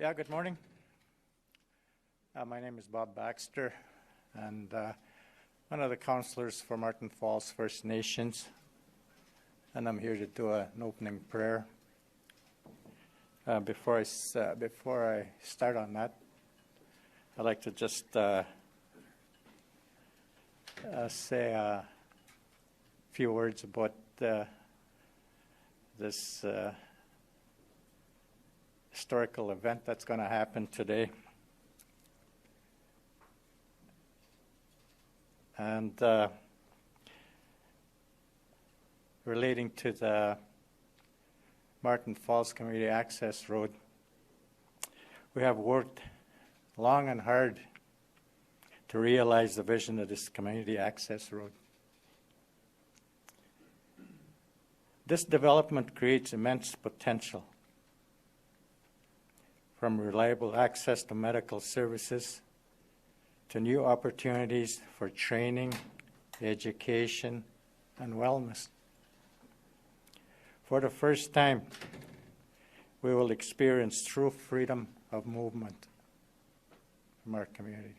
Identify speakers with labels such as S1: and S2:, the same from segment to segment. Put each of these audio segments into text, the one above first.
S1: Yeah, good morning. My name is Bob Baxter, and one of the counselors for Marten Falls First Nations, and I'm here to do an opening prayer. Before I start on that, I'd like to just say a few words about this historical event that's going to happen today. And relating to the Marten Falls Community Access Road, we have worked long and hard to realize the vision of this community access road. This development creates immense potential, from reliable access to medical services to new opportunities for training, education, and wellness. For the first time, we will experience true freedom of movement from our community.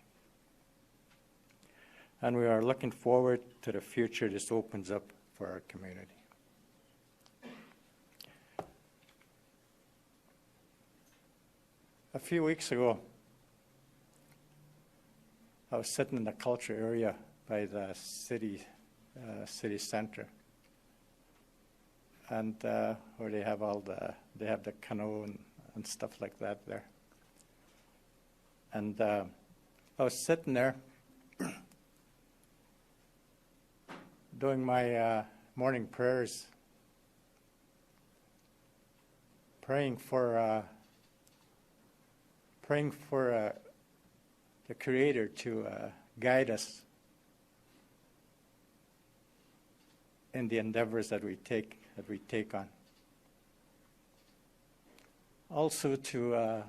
S1: And we are looking forward to the future this opens up for our community. A few weeks ago, I was sitting in the culture area by the city center, and where they have the canoe and stuff like that there. And I was sitting there doing my morning prayers, praying for the Creator to guide us in the endeavors that we take on. Also to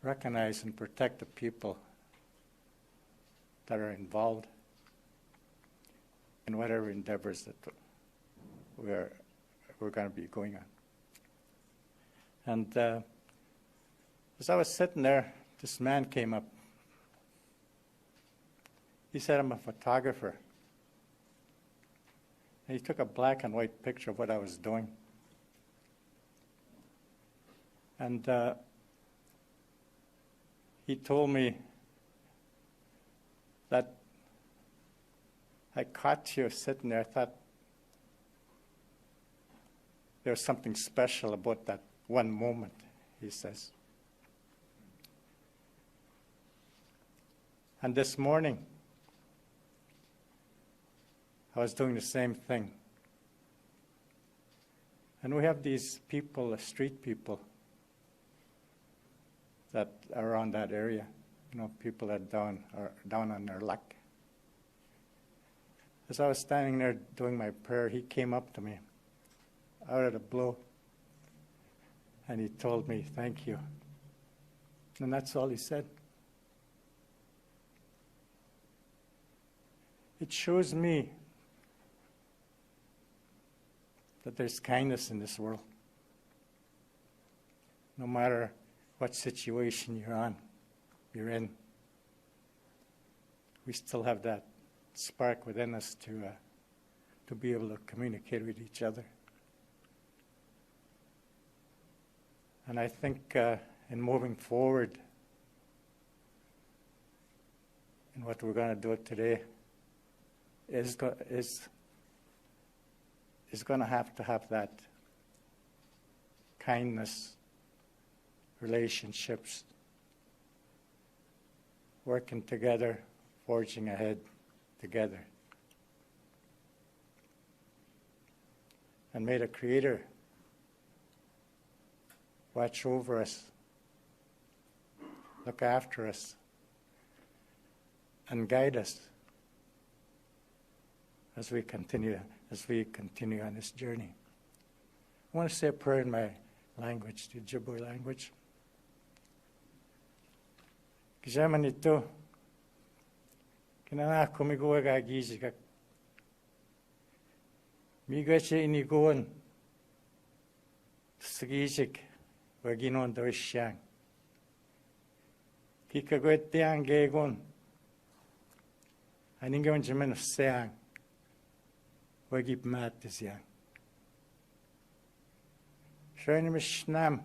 S1: recognize and protect the people that are involved in whatever endeavors that we're going to be going on. And as I was sitting there, this man came up. He said, "I'm a photographer." And he took a black and white picture of what I was doing. And he told me that I caught you sitting there. I thought there was something special about that one moment, he says. And this morning, I was doing the same thing. And we have these people, the street people, that are around that area. You know, people that are down on their luck. As I was standing there doing my prayer, he came up to me out of the blue, and he told me, "Thank you." And that's all he said. It shows me that there's kindness in this world. No matter what situation you're in, we still have that spark within us to be able to communicate with each other. And I think in moving forward in what we're going to do today is going to have that kindness, relationships, working together, forging ahead together. And may the Creator watch over us, look after us, and guide us as we continue on this journey. I want to say a prayer in my language, the Ojibwe language. Kijamanito, kinana kumigoa ga gizika. Migache inigoan, sagijik, waginon do siang. Kika gwetiang gegon. Aningon jimen siang. Wagip matis yang. Schöne Mishnam.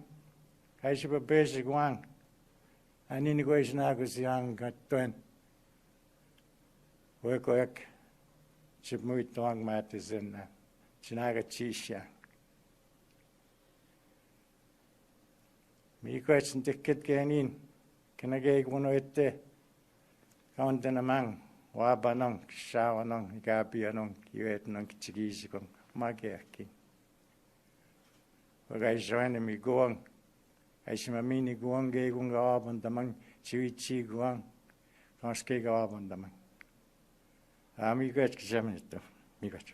S1: Kaishiba bezig wang. Aninigo isnagus yang gatuen. Wakoyak. Chipmuit wang matis in Chinaga chisha. Mi question ticket gainin. Kanagay kuno ite. Kaunta namang. Wabanong, shawanong, gabianong, kiwetanong, kichigisikong, magyaki. Wagay join mi guang. Ay simamini guang gay kung gawaban damang, chiwichi guang. Kanske gawaban damang. Mi gwech kisamin ito. Mi gwech.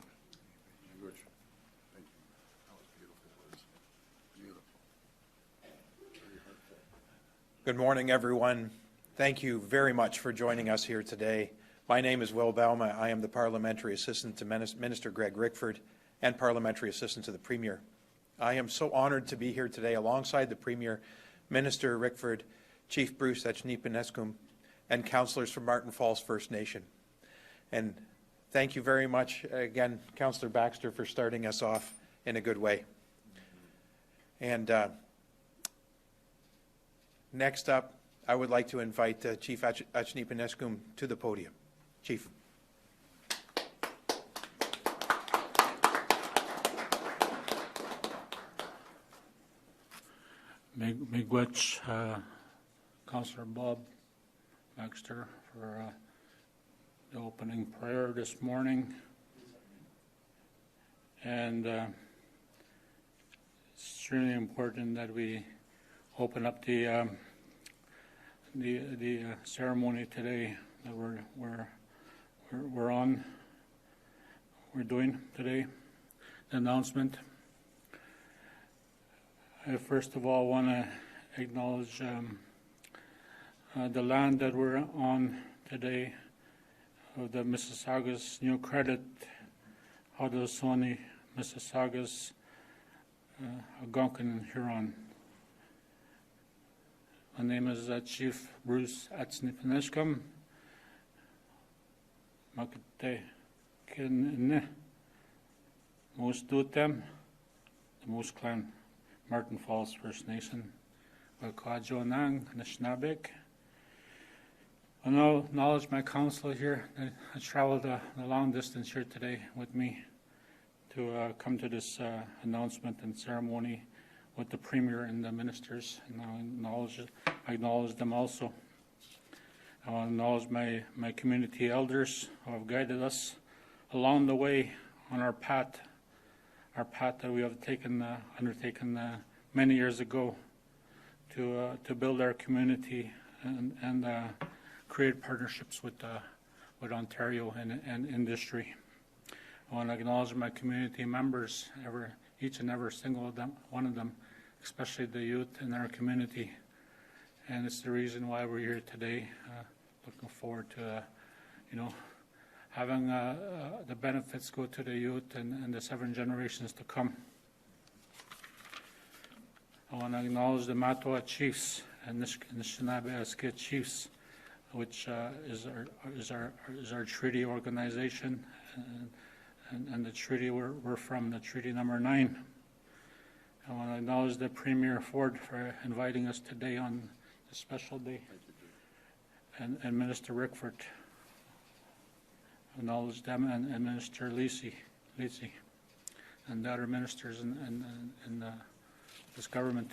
S2: Good morning, everyone. Thank you very much for joining us here today. My name is Will Bauma. I am the Parliamentary Assistant to Minister Greg Rickford and Parliamentary Assistant to the Premier. I am so honored to be here today alongside the Premier, Minister Rickford, Chief Bruce Achneepineskum, and councillors from Marten Falls First Nation. And thank you very much again, Councillor Baxter, for starting us off in a good way. And next up, I would like to invite Chief Achneepineskum to the podium. Chief.
S3: Miigwech, Councillor Bob Baxter, for the opening prayer this morning. And it's extremely important that we open up the ceremony today that we're doing today, the announcement. I first of all want to acknowledge the land that we're on today of the Mississaugas New Credit, Haudenosaunee, Mississaugas, Algonquin, and Huron. My name is Chief Bruce Achneepineskum. Makate kin most dutem, the most clan, Marten Falls First Nation. Wakajonang Nishnabek. I now acknowledge my council here. I traveled a long distance here today with me to come to this announcement and ceremony with the Premier and the ministers, and I acknowledge them also. I want to acknowledge my community elders who have guided us along the way on our path that we have undertaken many years ago to build our community and create partnerships with Ontario and industry. I want to acknowledge my community members, each and every single one of them, especially the youth in our community. And it's the reason why we're here today. Looking forward to, having the benefits go to the youth and the 7 generations to come. I want to acknowledge the Matoa Chiefs and Anishinaabe Chiefs, which is our treaty organization, and the treaty we're from, the Treaty Number 9. I want to acknowledge the Premier Ford for inviting us today on this special day, and Minister Rickford. Acknowledge them and Minister Lisi, and the other ministers in this government.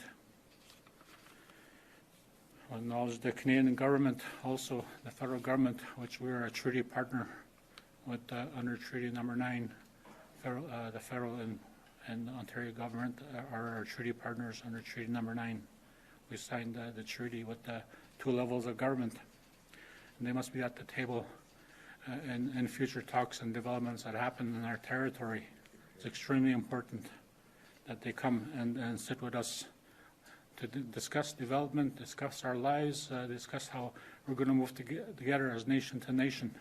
S3: I acknowledge the Canadian government, also the federal government, which we are a treaty partner with under Treaty Number 9. The federal and Ontario government are our treaty partners under Treaty Number 9. We signed the treaty with the 2 levels of government, and they must be at the table in future talks and developments that happen in our territory. It's extremely important that they come and sit with us to discuss development, discuss our lives, discuss how we're going to move together as nation to nation.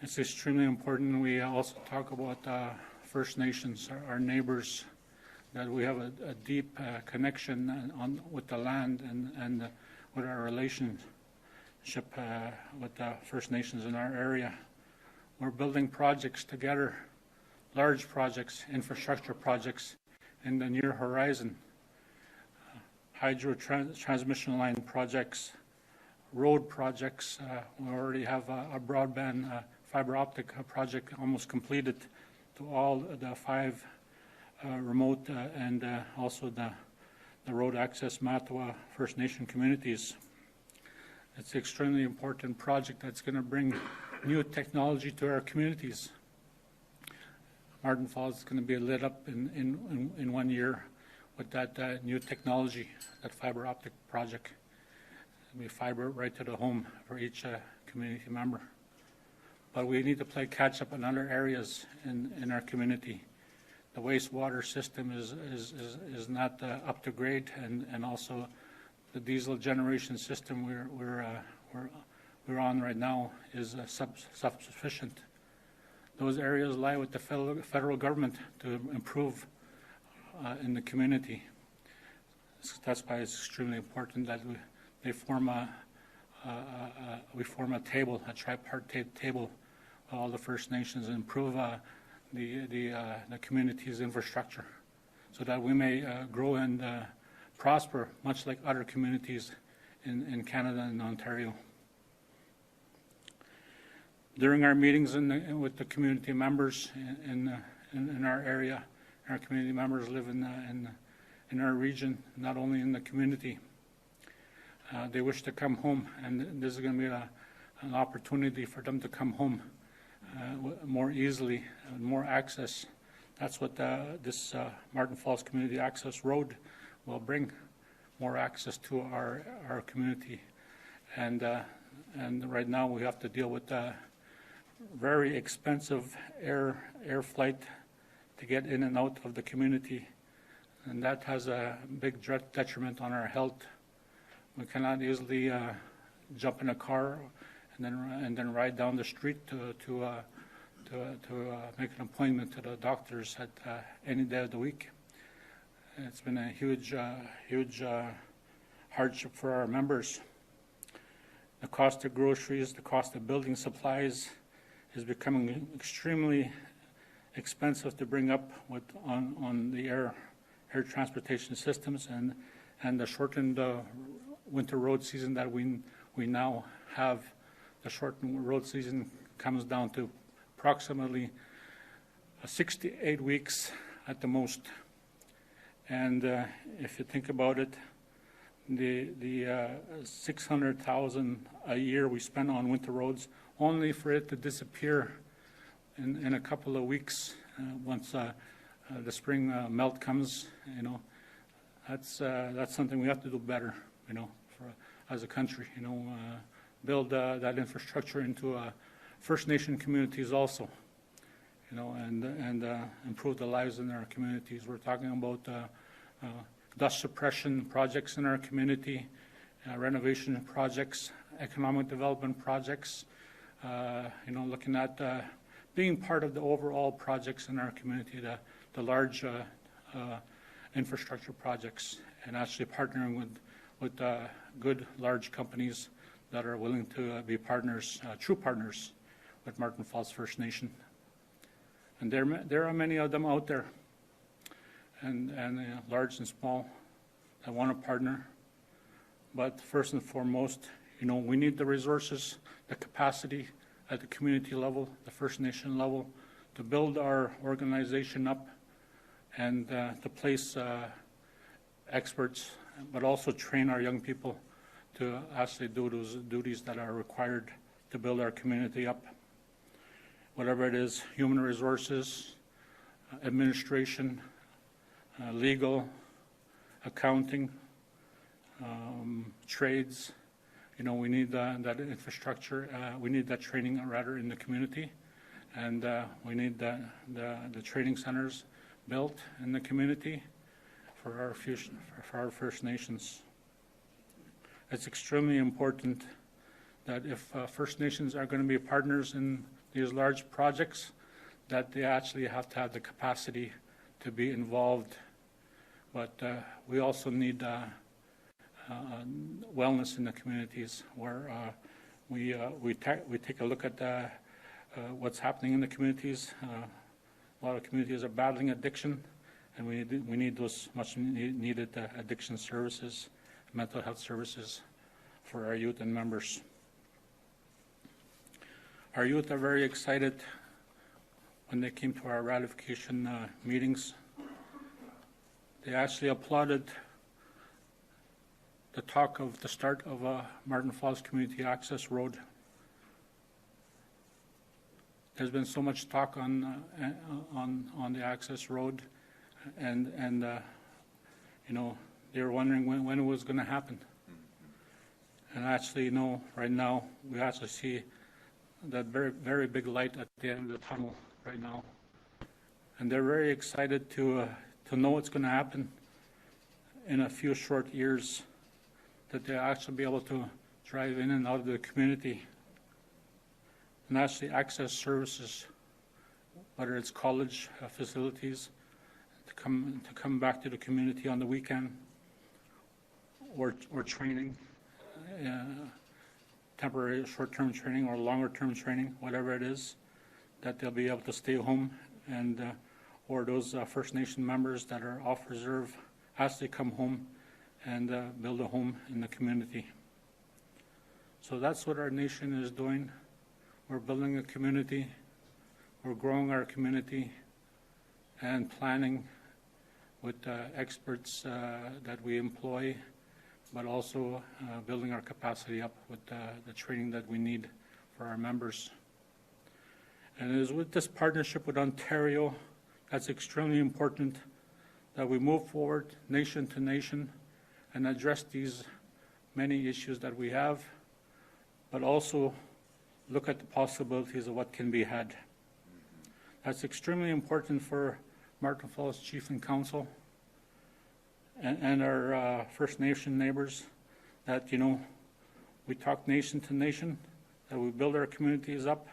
S3: It's extremely important we also talk about First Nations, our neighbors that we have a deep connection with the land and with our relationship with the First Nations in our area. We're building projects together, large projects, infrastructure projects in the near horizon, hydro transmission line projects, road projects. We already have a broadband fiber optic project almost completed to all the 5 remote and also the road access Matawa First Nation communities. It's an extremely important project that's going to bring new technology to our communities. Marten Falls is going to be lit up in 1 year with that new technology, that fiber optic project. It'll be fiber right to the home for each community member. But we need to play catch up in other areas in our community. The wastewater system is not up to grade, and also the diesel generation system we're on right now is self-sufficient. Those areas lie with the federal government to improve in the community. That's why it's extremely important that we form a table, a tripartite table, all the First Nations, and improve the community's infrastructure, so that we may grow and prosper, much like other communities in Canada and Ontario. During our meetings with the community members in our area, our community members live in our region, not only in the community. They wish to come home, and this is going to be an opportunity for them to come home more easily, more access. That's what this Marten Falls Community Access Road will bring, more access to our community. And right now we have to deal with very expensive air flight to get in and out of the community, and that has a big detriment on our health. We cannot easily jump in a car and then ride down the street to make an appointment to the doctors at any day of the week. It's been a huge hardship for our members. The cost of groceries, the cost of building supplies is becoming extremely expensive to bring up on the air transportation systems, and the shortened winter road season that we now have. The shortened road season comes down to approximately 6 to 8 weeks at the most. And if you think about it, the $600,000 a year we spend on winter roads, only for it to disappear in a couple of weeks once the spring melt comes, that's something we have to do better, as a country, build that infrastructure into First Nation communities also, and improve the lives in our communities. We're talking about dust suppression projects in our community, renovation projects, economic development projects, looking at being part of the overall projects in our community, the large infrastructure projects, and actually partnering with good large companies that are willing to be partners, true partners with Marten Falls First Nation. And there are many of them out there, and large and small, that want to partner. But first and foremost, we need the resources, the capacity at the community level, the First Nation level, to build our organization up and to place experts, but also train our young people to actually do those duties that are required to build our community up. Whatever it is, human resources, administration, legal, accounting, trades. We need that infrastructure. We need that training rather in the community, and we need the training centers built in the community for our First Nations. It's extremely important that if First Nations are going to be partners in these large projects, that they actually have to have the capacity to be involved but we also need wellness in the communities where we take a look at what's happening in the communities. A lot of communities are battling addiction, and we need those much needed addiction services, mental health services for our youth and members. Our youth are very excited when they came to our ratification meetings. They actually applauded the talk of the start of Marten Falls Community Access Road. There's been so much talk on the access road, and you know, they were wondering when it was going to happen. And actually, you know, right now we actually see that very big light at the end of the tunnel right now, and they're very excited to know what's going to happen in a few short years, that they'll actually be able to drive in and out of the community and actually access services, whether it's college facilities, to come back to the community on the weekend, or training, temporary short-term training or longer-term training, whatever it is, that they'll be able to stay home, and or those First Nation members that are off reserve actually come home and build a home in the community. So that's what our nation is doing. We're building a community, we're growing our community, and planning with experts that we employ, but also building our capacity up with the training that we need for our members. And it is with this partnership with Ontario that's extremely important that we move forward nation to nation and address these many issues that we have, but also look at the possibilities of what can be had. That's extremely important for Marten Falls Chief and Council and our First Nation neighbors, that, you know, we talk nation to nation, that we build our communities up,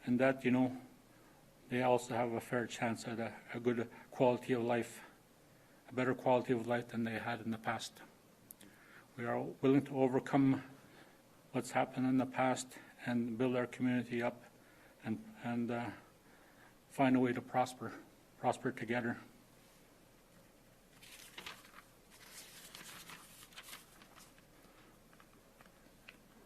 S3: and that, you know, they also have a fair chance at a good quality of life, a better quality of life than they had in the past. We are willing to overcome what's happened in the past and build our community up and find a way to prosper together.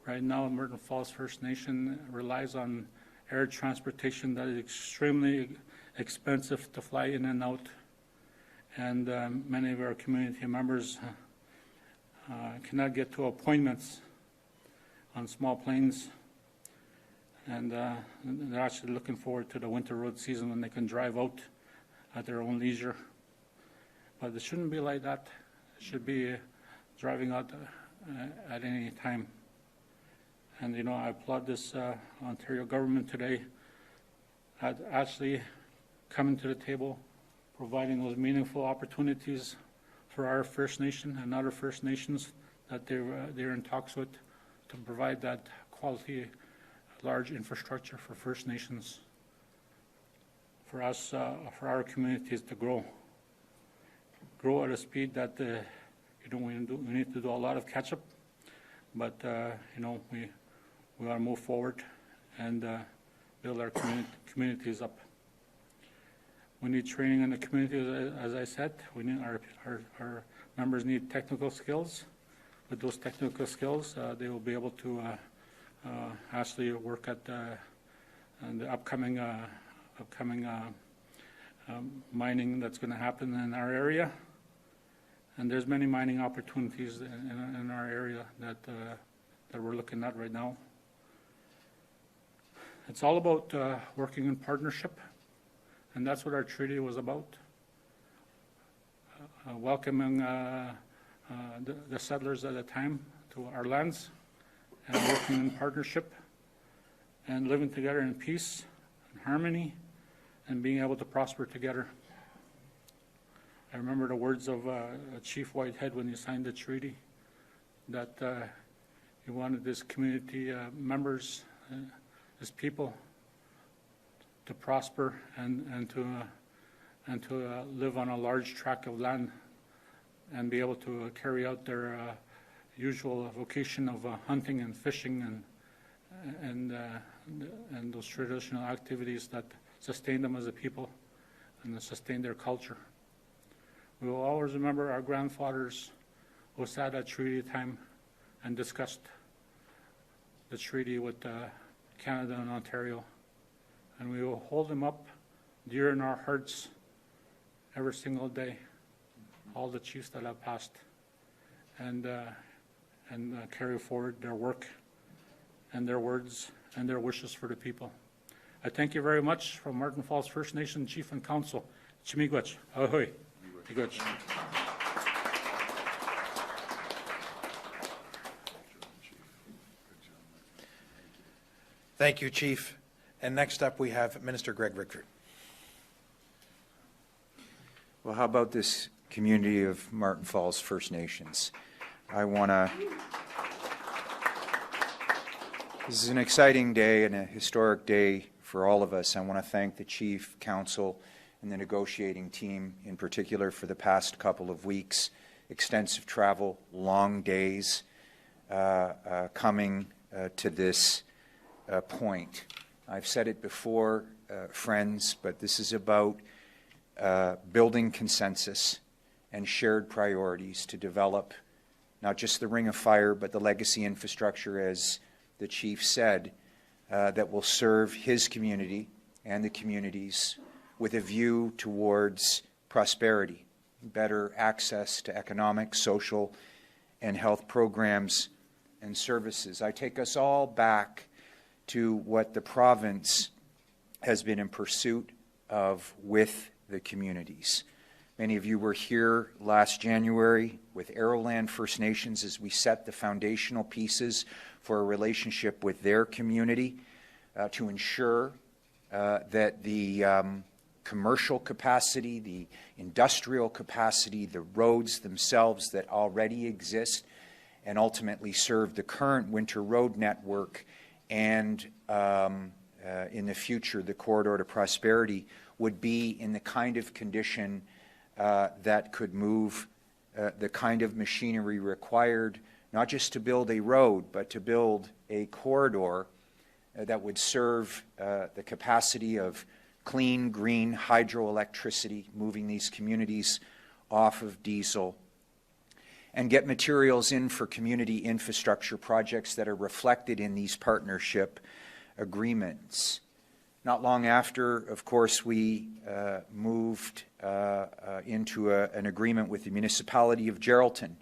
S3: Right now, Marten Falls First Nation relies on air transportation that is extremely expensive to fly in and out, and many of our community members cannot get to appointments on small planes, and they're actually looking forward to the winter road season when they can drive out at their own leisure. But it shouldn't be like that. It should be driving out at any time. And, you know, I applaud this Ontario government today at actually coming to the table, providing those meaningful opportunities for our First Nation and other First Nations that they're in talks with, to provide that quality, large infrastructure for First Nations, for us, for our communities to grow at a speed that you know, we need to do a lot of catch up, but you know, we want to move forward and build our communities up. We need training in the community, as I said. We need our members need technical skills. With those technical skills, they will be able to actually work at the upcoming mining that's going to happen in our area. And there's many mining opportunities in our area that we're looking at right now. It's all about working in partnership, and that's what our treaty was about. Welcoming the settlers at the time to our lands, and working in partnership, and living together in peace and harmony, and being able to prosper together. I remember the words of Chief Whitehead when he signed the treaty, that he wanted his community members, his people, to prosper and to live on a large tract of land and be able to carry out their usual vocation of hunting and fishing and those traditional activities that sustain them as a people and that sustain their culture. We will always remember our grandfathers who sat at treaty time and discussed the treaty with Canada and Ontario, and we will hold them up dear in our hearts every single day, all the chiefs that have passed, and carry forward their work and their words and their wishes for the people. I thank you very much from Marten Falls First Nation Chief and Council. Chimigwach. Ahoy. Miigwech.
S2: Thank you, Chief. And next up, we have Minister Greg Rickford.
S4: Well, how about this community of Marten Falls First Nations? This is an exciting day and a historic day for all of us. I want to thank the Chief, Council, and the negotiating team in particular for the past couple of weeks. Extensive travel, long days coming to this point. I've said it before, friends, but this is about building consensus and shared priorities to develop not just the Ring of Fire, but the legacy infrastructure, as the Chief said, that will serve his community and the communities with a view towards prosperity, better access to economic, social, and health programs and services. I take us all back to what the province has been in pursuit of with the communities. Many of you were here last January with Arrowland First Nations as we set the foundational pieces for a relationship with their community to ensure that the commercial capacity, the industrial capacity, the roads themselves that already exist and ultimately serve the current winter road network and in the future the corridor to prosperity would be in the kind of condition that could move the kind of machinery required not just to build a road but to build a corridor that would serve the capacity of clean, green hydroelectricity, moving these communities off of diesel, and get materials in for community infrastructure projects that are reflected in these partnership agreements. Not long after, of course, we moved into an agreement with the municipality of Geraldton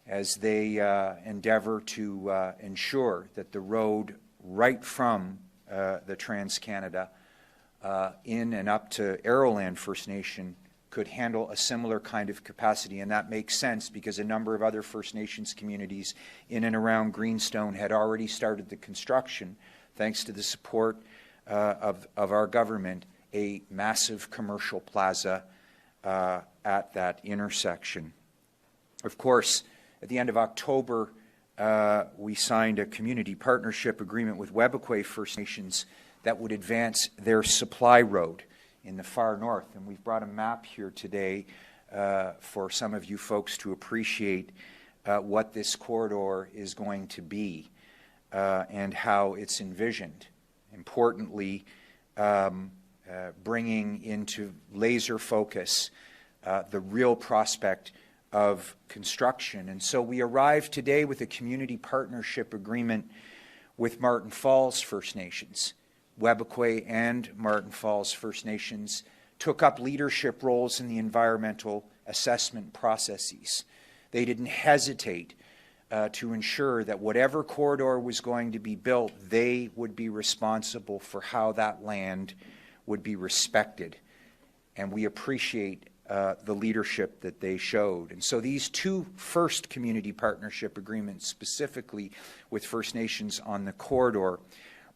S4: as they endeavor to ensure that the road right from the Trans-Canada in and up to Arrowland First Nation could handle a similar kind of capacity. And that makes sense because a number of other First Nations communities in and around Greenstone had already started the construction, thanks to the support of our government, a massive commercial plaza at that intersection. Of course, at the end of October, we signed a community partnership agreement with Webequie First Nations that would advance their supply road in the far north. And we've brought a map here today for some of you folks to appreciate what this corridor is going to be and how it's envisioned. Importantly, bringing into laser focus the real prospect of construction. And so we arrived today with a community partnership agreement with Marten Falls First Nations. Webequie and Marten Falls First Nations took up leadership roles in the environmental assessment processes. They didn't hesitate to ensure that whatever corridor was going to be built, they would be responsible for how that land would be respected. And we appreciate the leadership that they showed. And so these two first community partnership agreements, specifically with First Nations on the corridor,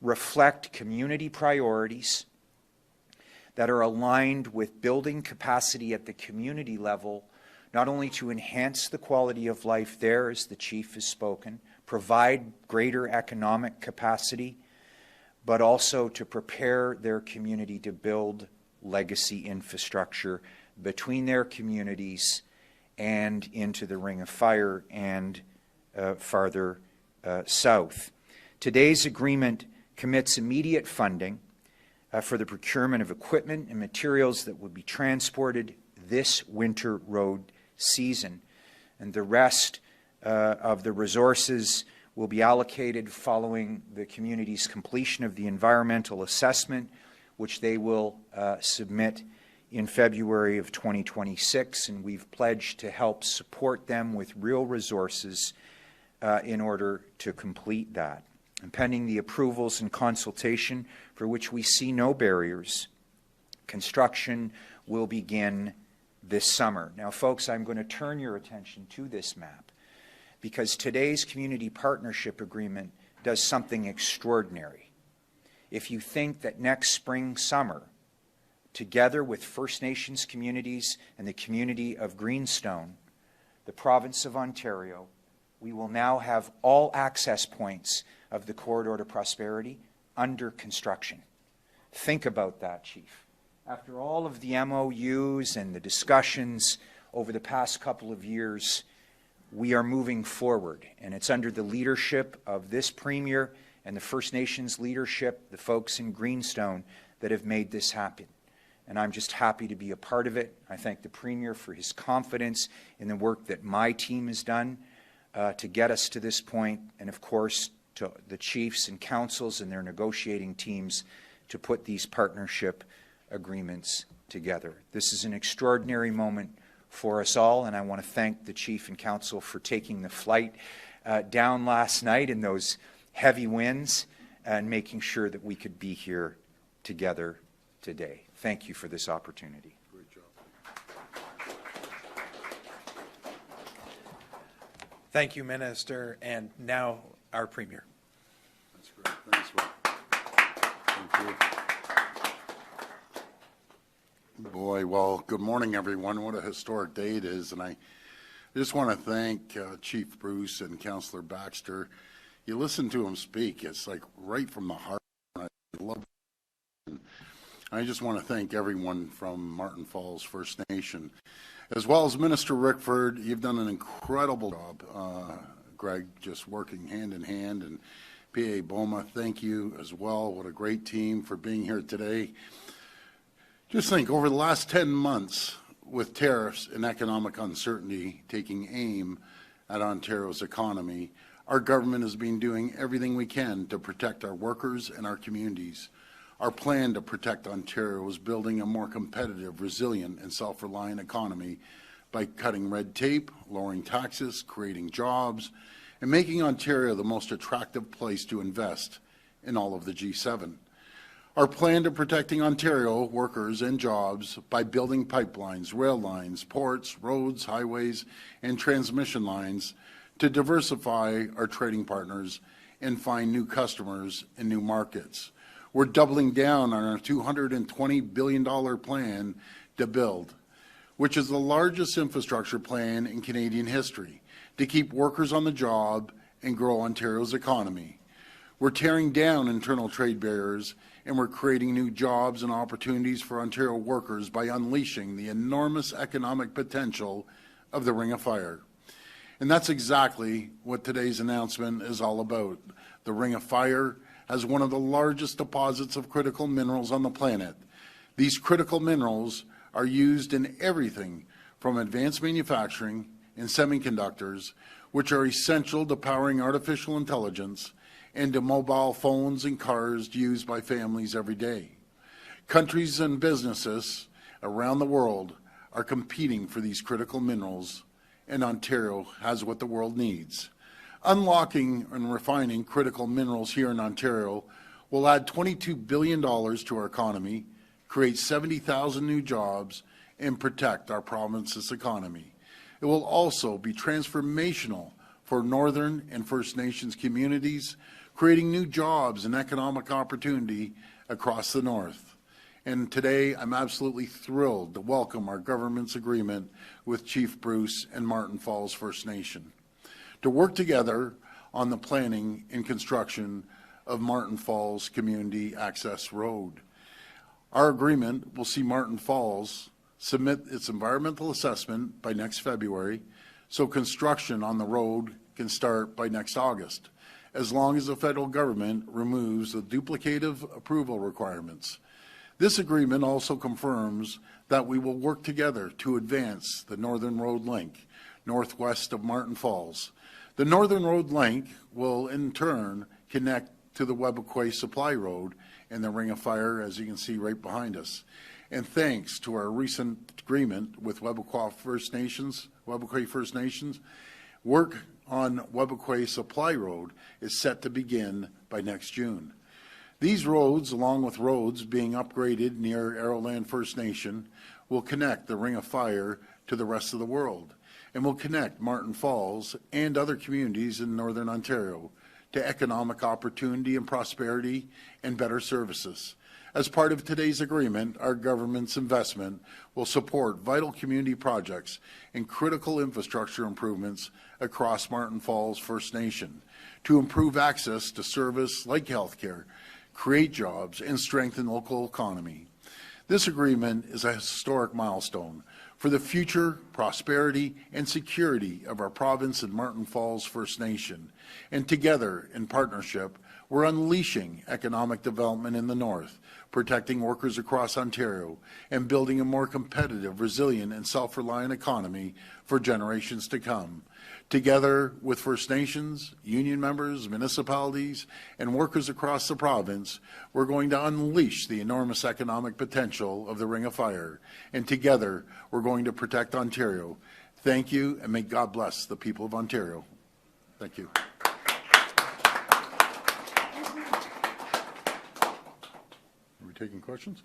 S4: reflect community priorities that are aligned with building capacity at the community level, not only to enhance the quality of life there, as the Chief has spoken, provide greater economic capacity, but also to prepare their community to build legacy infrastructure between their communities and into the Ring of Fire and farther south. Today's agreement commits immediate funding for the procurement of equipment and materials that will be transported this winter road season. And the rest of the resources will be allocated following the community's completion of the environmental assessment, which they will submit in February of 2026, and we've pledged to help support them with real resources in order to complete that. And pending the approvals and consultation, for which we see no barriers, construction will begin this summer. Now, folks, I'm going to turn your attention to this map because today's community partnership agreement does something extraordinary. If you think that next spring, summer, together with First Nations communities and the community of Greenstone, the province of Ontario, we will now have all access points of the Corridor to Prosperity under construction. Think about that, Chief. After all of the MOUs and the discussions over the past couple of years, we are moving forward, and it's under the leadership of this Premier and the First Nations leadership, the folks in Greenstone, that have made this happen. And I'm just happy to be a part of it. I thank the Premier for his confidence in the work that my team has done to get us to this point, and of course to the chiefs and councils and their negotiating teams to put these partnership agreements together. This is an extraordinary moment for us all, and I want to thank the chief and council for taking the flight down last night in those heavy winds and making sure that we could be here together today. Thank you for this opportunity.
S5: Great job.
S2: Thank you, Minister, and now our Premier.
S5: That's great. Thanks, Will. Thank you. Boy, well, good morning, everyone. What a historic day it is, and I just want to thank Chief Bruce and Councillor Baxter. You listen to him speak, it's like right from the heart. I love it. I just want to thank everyone from Marten Falls First Nation, as well as Minister Rickford. You've done an incredible job, Greg, just working hand in hand, and PA Boma, thank you as well. What a great team for being here today. Just think, over the last 10 months, with tariffs and economic uncertainty taking aim at Ontario's economy, our government has been doing everything we can to protect our workers and our communities. Our plan to protect Ontario is building a more competitive, resilient, and self-reliant economy by cutting red tape, lowering taxes, creating jobs, and making Ontario the most attractive place to invest in all of the G7. Our plan to protecting Ontario workers and jobs by building pipelines, rail lines, ports, roads, highways, and transmission lines to diversify our trading partners and find new customers and new markets. We're doubling down on our $220 billion plan to build, which is the largest infrastructure plan in Canadian history, to keep workers on the job and grow Ontario's economy. We're tearing down internal trade barriers, and we're creating new jobs and opportunities for Ontario workers by unleashing the enormous economic potential of the Ring of Fire. And that's exactly what today's announcement is all about. The Ring of Fire has one of the largest deposits of critical minerals on the planet. These critical minerals are used in everything from advanced manufacturing and semiconductors, which are essential to powering artificial intelligence, and to mobile phones and cars used by families every day. Countries and businesses around the world are competing for these critical minerals, and Ontario has what the world needs. Unlocking and refining critical minerals here in Ontario will add $22 billion to our economy, create 70,000 new jobs, and protect our province's economy. It will also be transformational for Northern and First Nations communities, creating new jobs and economic opportunity across the North. And today, I'm absolutely thrilled to welcome our government's agreement with Chief Bruce and Marten Falls First Nation to work together on the planning and construction of Marten Falls Community Access Road. Our agreement will see Marten Falls submit its environmental assessment by next February, so construction on the road can start by next August, as long as the federal government removes the duplicative approval requirements. This agreement also confirms that we will work together to advance the Northern Road Link northwest of Marten Falls. The Northern Road Link will in turn connect to the Webequie Supply Road and the Ring of Fire, as you can see right behind us. And thanks to our recent agreement with Webequie First Nations, work on Webequie Supply Road is set to begin by next June. These roads, along with roads being upgraded near Arrowland First Nation, will connect the Ring of Fire to the rest of the world and will connect Marten Falls and other communities in Northern Ontario to economic opportunity and prosperity and better services. As part of today's agreement, our government's investment will support vital community projects and critical infrastructure improvements across Marten Falls First Nation to improve access to service like healthcare, create jobs, and strengthen local economy. This agreement is a historic milestone for the future prosperity and security of our province and Marten Falls First Nation. And together, in partnership, we're unleashing economic development in the north, protecting workers across Ontario, and building a more competitive, resilient, and self-reliant economy for generations to come. Together with First Nations, union members, municipalities, and workers across the province, we're going to unleash the enormous economic potential of the Ring of Fire. And together, we're going to protect Ontario. Thank you, and may God bless the people of Ontario. Thank you. Are we taking questions?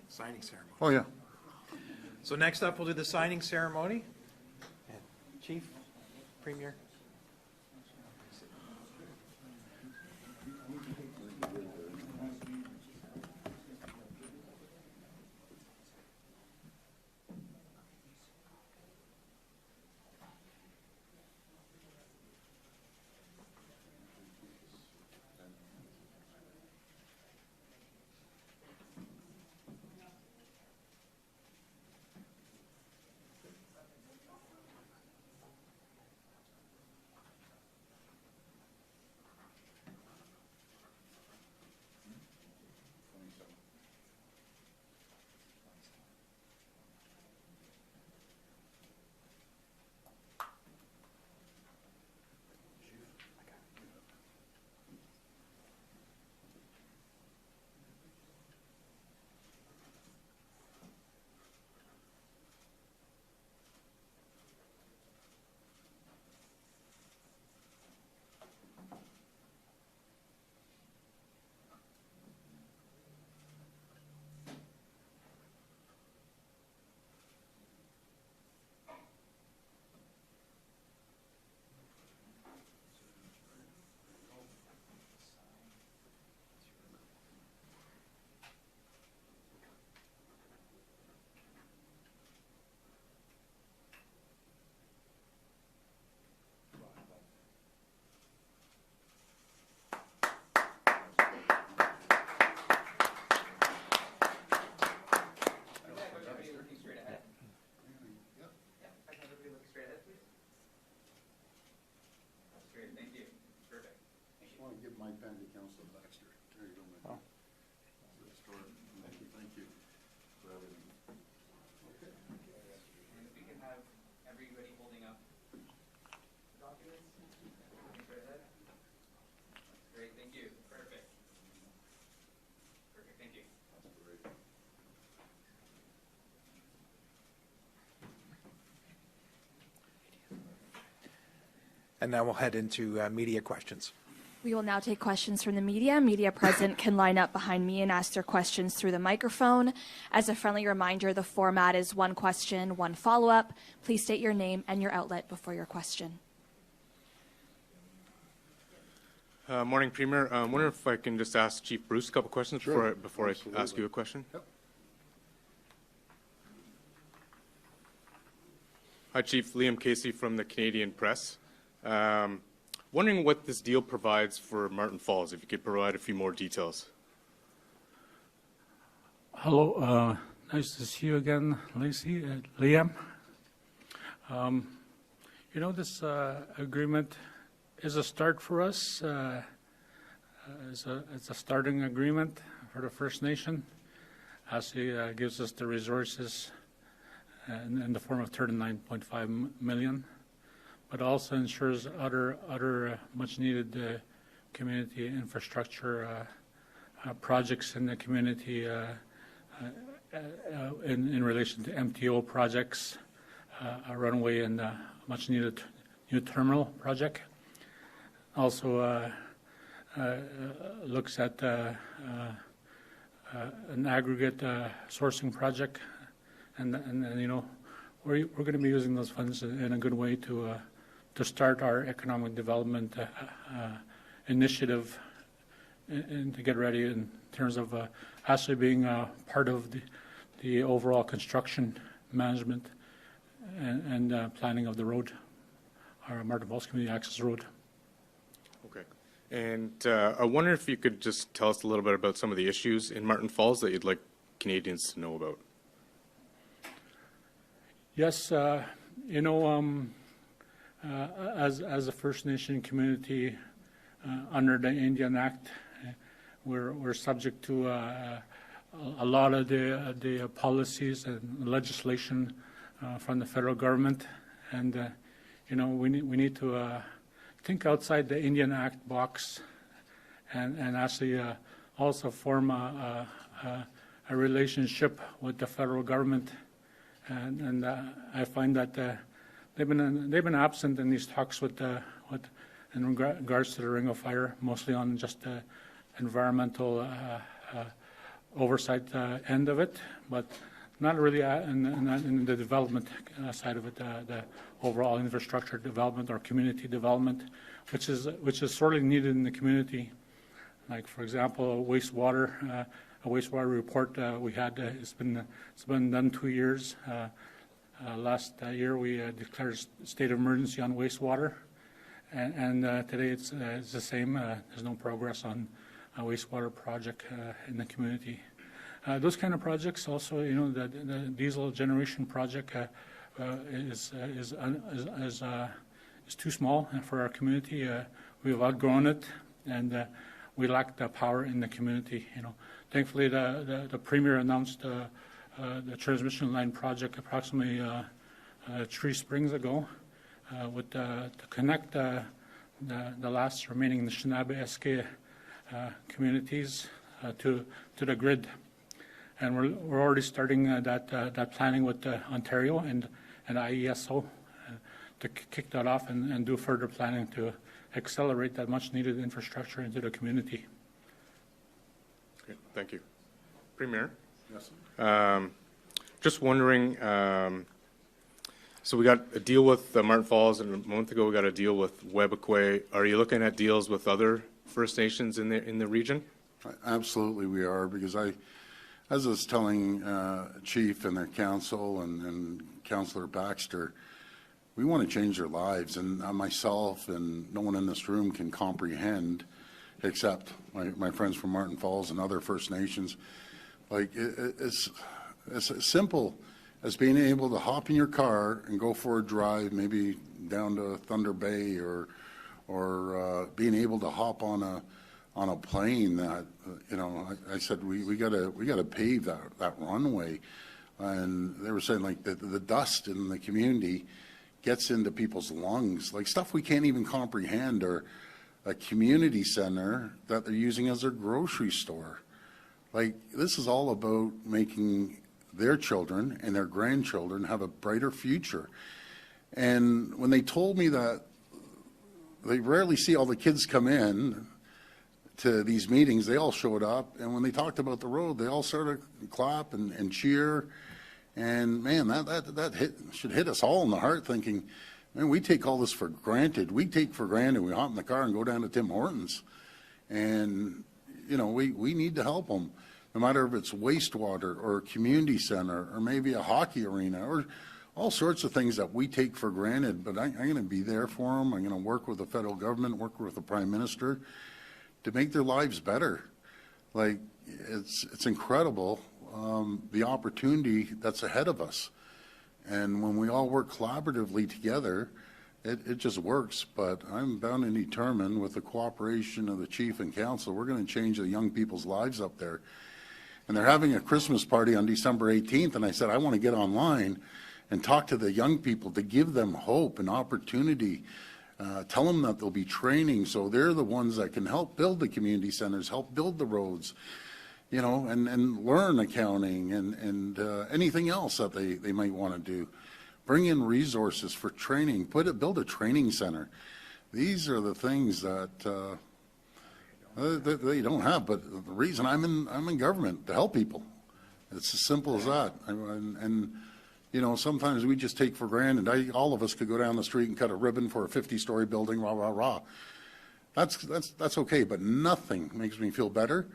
S2: Signing ceremony.
S5: Oh, yeah.
S2: So next up, we'll do the signing ceremony. And Chief, Premier.
S5: Give my pen to Councillor Baxter. There you go, man.
S1: Oh.
S5: Thank you for everything. Okay.
S6: And if we can have everybody holding up documents. Right ahead. That's great, thank you. Perfect. Perfect, thank you.
S5: That's great.
S2: And now we'll head into media questions.
S7: We will now take questions from the media. Media present can line up behind me and ask their questions through the microphone. As a friendly reminder, the format is one question, one follow-up. Please state your name and your outlet before your question.
S8: Morning, Premier. I wonder if I can just ask Chief Bruce a couple questions
S5: Sure.
S8: before I
S5: Absolutely.
S8: ask you a question.
S5: Yep.
S8: Hi, Chief. Liam Casey from the Canadian Press. Wondering what this deal provides for Marten Falls, if you could provide a few more details.
S3: Hello, Nice to see you again, Liam. You know, this agreement is a start for us. It's a starting agreement for the First Nation, as it gives us the resources in the form of 39.5 million, but also ensures other much-needed community infrastructure projects in the community in relation to MTO projects, a runway, and a much-needed new terminal project. Also looks at an aggregate sourcing project, and you know, we're going to be using those funds in a good way to start our economic development initiative and to get ready in terms of actually being part of the overall construction management and planning of the road, our Marten Falls Community Access Road.
S8: Okay. And I wonder if you could just tell us a little bit about some of the issues in Marten Falls that you'd like Canadians to know about.
S3: Yes, you know, as a First Nation community under the Indian Act, we're subject to a lot of the policies and legislation from the federal government, and you know, we need to think outside the Indian Act box, and actually also form a relationship with the federal government, and I find that they've been absent in these talks with in regards to the Ring of Fire, mostly on just the environmental oversight end of it, but not really in the development side of it, the overall infrastructure development or community development, which is sorely needed in the community. Like, for example, wastewater, a wastewater report we had, it's been done 2 years. Last year we declared state of emergency on wastewater, and today it's the same. There's no progress on a wastewater project in the community. Those kind of projects also, you know, the diesel generation project is too small for our community. We've outgrown it, and we lack the power in the community. You know, thankfully the Premier announced the transmission line project approximately 3 springs ago, to connect the last remaining Anishinaabe communities to the grid. And we're already starting that planning with Ontario and IESO to kick that off and do further planning to accelerate that much needed infrastructure into the community.
S8: Okay, thank you. Premier?
S5: Yes.
S8: Just wondering, so we got a deal with Marten Falls, and a month ago we got a deal with Webakwe. Are you looking at deals with other First Nations in the region?
S5: Absolutely we are, because as I was telling Chief and their council and Councillor Baxter, we want to change their lives, and myself and no one in this room can comprehend, except my friends from Marten Falls and other First Nations. Like, it's as simple as being able to hop in your car and go for a drive, maybe down to Thunder Bay, or being able to hop on a plane. That, you know, I said we gotta pave that runway, and they were saying, like, the dust in the community gets into people's lungs, like stuff we can't even comprehend, or a community center that they're using as their grocery store. Like, this is all about making their children and their grandchildren have a brighter future. And when they told me that they rarely see all the kids come in to these meetings, they all showed up, and when they talked about the road, they all started to clap and cheer. And man, that should hit us all in the heart, thinking, man, we take all this for granted. We take for granted we hop in the car and go down to Tim Hortons, and you know, we need to help them, no matter if it's wastewater or a community center or maybe a hockey arena or all sorts of things that we take for granted. But I'm going to be there for them. I'm going to work with the federal government, work with the Prime Minister to make their lives better. Like, it's incredible the opportunity that's ahead of us. And when we all work collaboratively together, it just works. But I'm bound and determined, with the cooperation of the chief and council, we're going to change the young people's lives up there. And they're having a Christmas party on December 18th, and I said, I want to get online and talk to the young people to give them hope and opportunity. Tell them that there'll be training, so they're the ones that can help build the community centers, help build the roads, you know, and learn accounting and anything else that they might want to do. Bring in resources for training, build a training center. These are the things that they don't have, but the reason I'm in government, to help people. It's as simple as that. And you know, sometimes we just take for granted. All of us could go down the street and cut a ribbon for a 50-story building, rah, rah, rah. That's okay, but nothing makes me feel better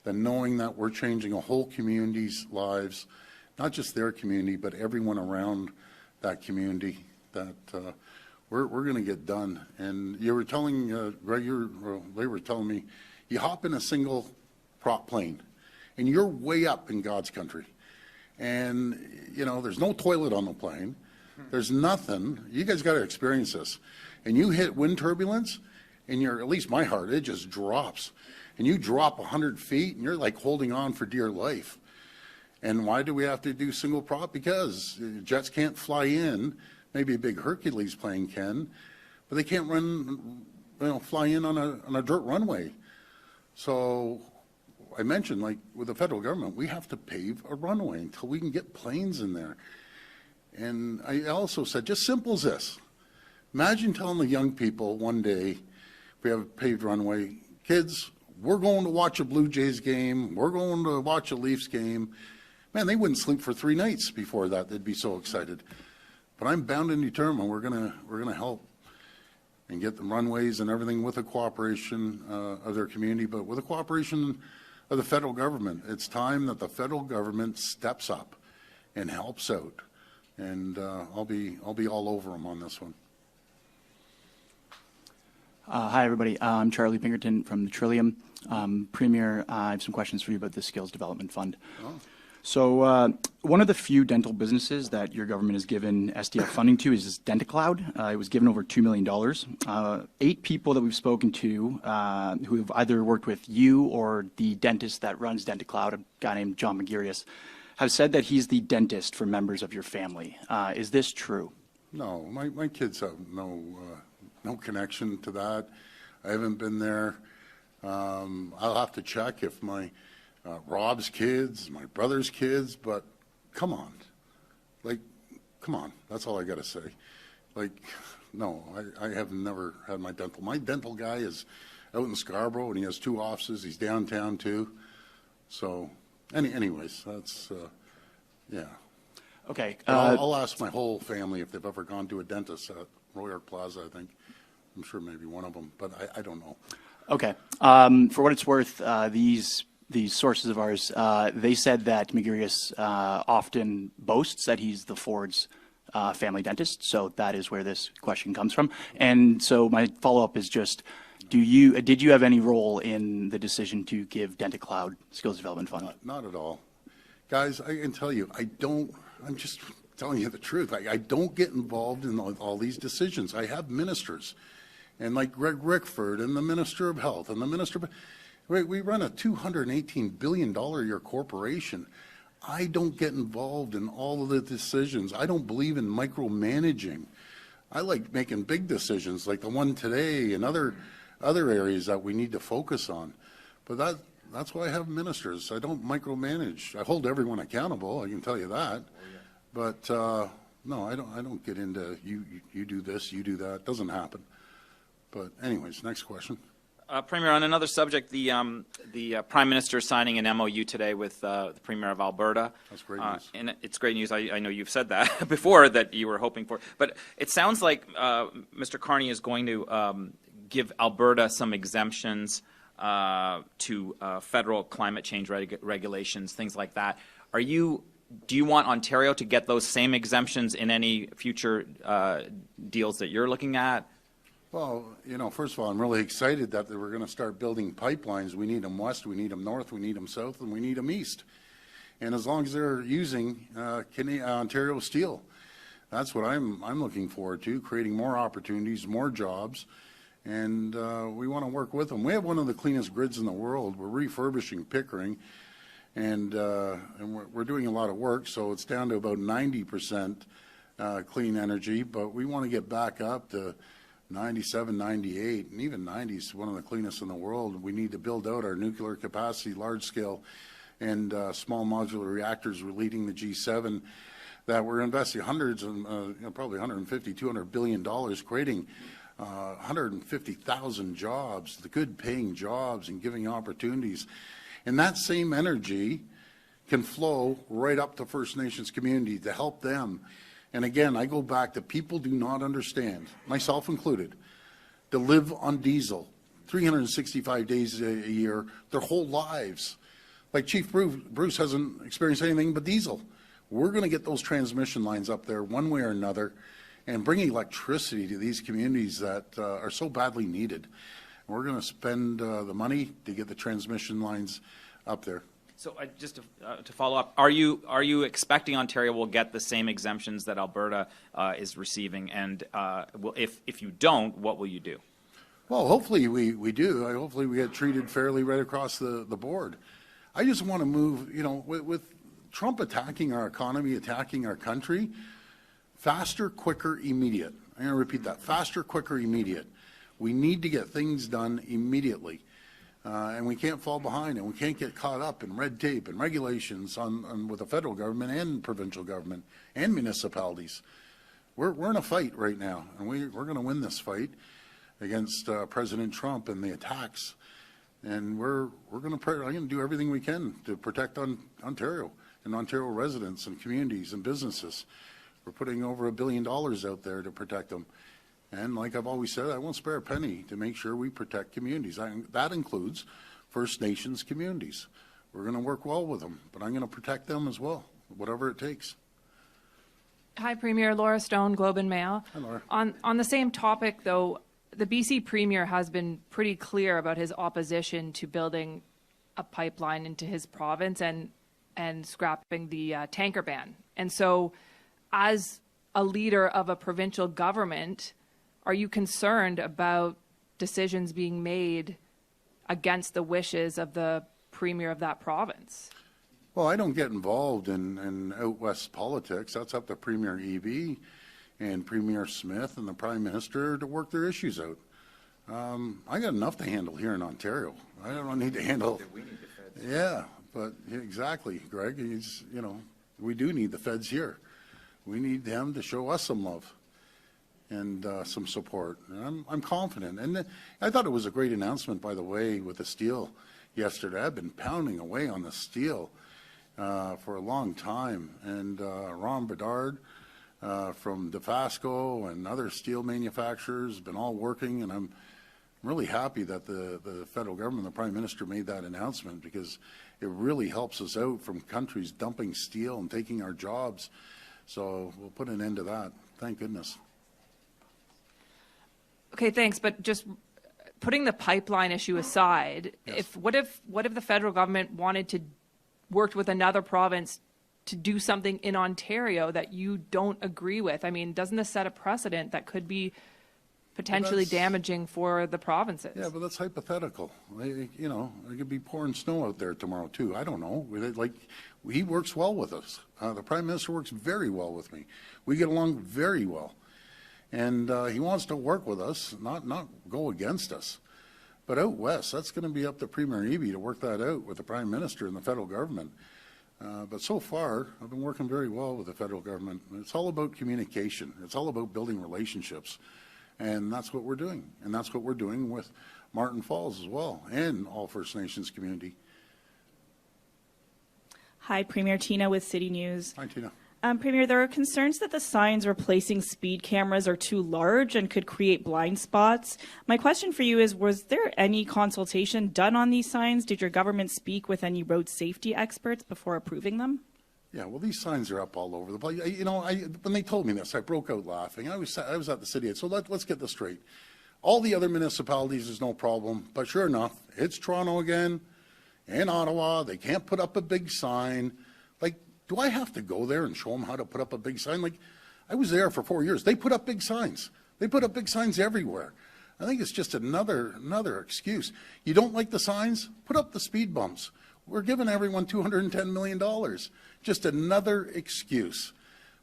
S5: than knowing that we're changing a whole community's lives, not just their community, but everyone around that community, that we're going to get done. And you were telling, Greg, they were telling me, you hop in a single prop plane, and you're way up in God's country. And, you know, there's no toilet on the plane. There's nothing. You guys got to experience this. And you hit wind turbulence, and at least my heart, it just drops. And you drop 100 feet, and you're like holding on for dear life. And why do we have to do single prop? Because jets can't fly in. Maybe a big Hercules plane can, but they can't fly in on a dirt runway. So I mentioned, like with the federal government, we have to pave a runway until we can get planes in there. And I also said, just simple as this. Imagine telling the young people one day, we have a paved runway, kids, we're going to watch a Blue Jays game, we're going to watch a Leafs game. Man, they wouldn't sleep for 3 nights before that. They'd be so excited. But I'm bound and determined we're gonna help and get the runways and everything with the cooperation of their community, but with the cooperation of the federal government. It's time that the federal government steps up and helps out. And I'll be all over them on this one.
S9: Hi, everybody. I'm Charlie Pinkerton from the Trillium. Premier, I have some questions for you about the Skills Development Fund.
S5: Oh.
S9: So one of the few dental businesses that your government has given SDF funding to is DentaCloud. It was given over $2 million. 8 people that we've spoken to who have either worked with you or the dentist that runs DentaCloud, a guy named John McGearius, have said that he's the dentist for members of your family. Is this true?
S5: No, my kids have no connection to that. I haven't been there. I'll have to check if my Rob's kids, my brother's kids, but come on. Come on. That's all I got to say. No, I have never had my dental guy is out in Scarborough, and he has 2 offices. He's downtown, too. So, anyways, that's, yeah.
S9: Okay.
S5: I'll ask my whole family if they've ever gone to a dentist at Royal York Plaza, I think. I'm sure maybe one of them, but I don't know.
S9: Okay. For what it's worth, these sources of ours, they said that McGearius often boasts that he's the Ford's family dentist, so that is where this question comes from. And so my follow-up is just, did you have any role in the decision to give DentaCloud Skills Development Fund?
S5: Not at all. Guys, I can tell you, I'm just telling you the truth. I don't get involved in all these decisions. I have ministers, and like Greg Rickford and the Minister of Health and the Minister of... We run a $218 billion a year corporation. I don't get involved in all of the decisions. I don't believe in micromanaging. I like making big decisions like the one today and other areas that we need to focus on. But that's why I have ministers. I don't micromanage. I hold everyone accountable, I can tell you that. But no, I don't get into you do this, you do that. It doesn't happen. But anyways, next question.
S6: Premier, on another subject, the Prime Minister signing an MOU today with the Premier of Alberta.
S5: That's great news.
S6: And it's great news. I know you've said that before, that you were hoping for. But it sounds like Mr. Carney is going to give Alberta some exemptions to federal climate change regulations, things like that. Do you want Ontario to get those same exemptions in any future deals that you're looking at?
S5: Well, first of all, I'm really excited that we're going to start building pipelines. We need them west, we need them north, we need them south, and we need them east. and as long as they're using Ontario steel. That's what I'm looking forward to, creating more opportunities, more jobs, and we want to work with them. We have one of the cleanest grids in the world. We're refurbishing Pickering, and we're doing a lot of work, so it's down to about 90% clean energy, but we want to get back up to 97, 98, and even 90 is one of the cleanest in the world. We need to build out our nuclear capacity, large scale, and small modular reactors. We're leading the G7 that we're investing hundreds and probably 150, $200 billion, creating 150,000 jobs, the good paying jobs, and giving opportunities. And that same energy can flow right up to First Nations community to help them. And again, I go back to people do not understand, myself included, to live on diesel 365 days a year, their whole lives. Like Chief Bruce hasn't experienced anything but diesel. We're going to get those transmission lines up there one way or another and bring electricity to these communities that are so badly needed. We're going to spend the money to get the transmission lines up there.
S6: So just to follow up, are you expecting Ontario will get the same exemptions that Alberta is receiving? And if you don't, what will you do?
S5: Well, hopefully we do. Hopefully we get treated fairly right across the board. I just want to move, with Trump attacking our economy, attacking our country, faster, quicker, immediate. I'm going to repeat that, faster, quicker, immediate. We need to get things done immediately. And we can't fall behind, and we can't get caught up in red tape and regulations with the federal government and provincial government and municipalities. We're in a fight right now, and we're going to win this fight against President Trump and the attacks. And I'm going to do everything we can to protect Ontario and Ontario residents and communities and businesses. We're putting over $1 billion out there to protect them. And like I've always said, I won't spare a penny to make sure we protect communities. That includes First Nations communities. We're going to work well with them, but I'm going to protect them as well, whatever it takes.
S10: Hi, Premier. Laura Stone, Globe and Mail.
S5: Hi, Laura.
S10: On the same topic, though, the BC Premier has been pretty clear about his opposition to building a pipeline into his province and scrapping the tanker ban. And so, as a leader of a provincial government, are you concerned about decisions being made against the wishes of the Premier of that province?
S5: Well, I don't get involved in out west politics. That's up to Premier Eby and Premier Smith and the Prime Minister to work their issues out. I got enough to handle here in Ontario. I don't need to handle.
S4: We need the feds.
S5: Yeah, but exactly, Greg. We do need the feds here. We need them to show us some love and some support. And I'm confident. And I thought it was a great announcement, by the way, with the steel yesterday. I've been pounding away on the steel for a long time. And Ron Bedard from DeFasco and other steel manufacturers have been all working. And I'm really happy that the federal government, the Prime Minister, made that announcement, because it really helps us out from countries dumping steel and taking our jobs. So we'll put an end to that. Thank goodness.
S10: Okay, thanks. But just putting the pipeline issue aside,
S5: Yes.
S10: what if the federal government wanted to work with another province to do something in Ontario that you don't agree with? I mean, doesn't this set a precedent that could be potentially damaging for the provinces?
S5: Yeah, but that's hypothetical. It could be pouring snow out there tomorrow too. I don't know. He works well with us. The Prime Minister works very well with me. We get along very well. And he wants to work with us, not go against us. But out west, that's going to be up to Premier Eby to work that out with the Prime Minister and the federal government. But so far, I've been working very well with the federal government. It's all about communication. It's all about building relationships. And that's what we're doing. And that's what we're doing with Marten Falls as well, and all First Nations community.
S11: Hi, Premier. Tina with City News.
S5: Hi, Tina.
S11: Premier, there are concerns that the signs replacing speed cameras are too large and could create blind spots. My question for you is, was there any consultation done on these signs? Did your government speak with any road safety experts before approving them?
S5: Yeah, well, these signs are up all over the place. When they told me this, I broke out laughing. I was at the city. So let's get this straight. All the other municipalities is no problem, but sure enough, it's Toronto again and Ottawa. They can't put up a big sign. Do I have to go there and show them how to put up a big sign? Like, I was there for 4 years. They put up big signs. They put up big signs everywhere. I think it's just another excuse. You don't like the signs? Put up the speed bumps. We're giving everyone $210 million. Just another excuse.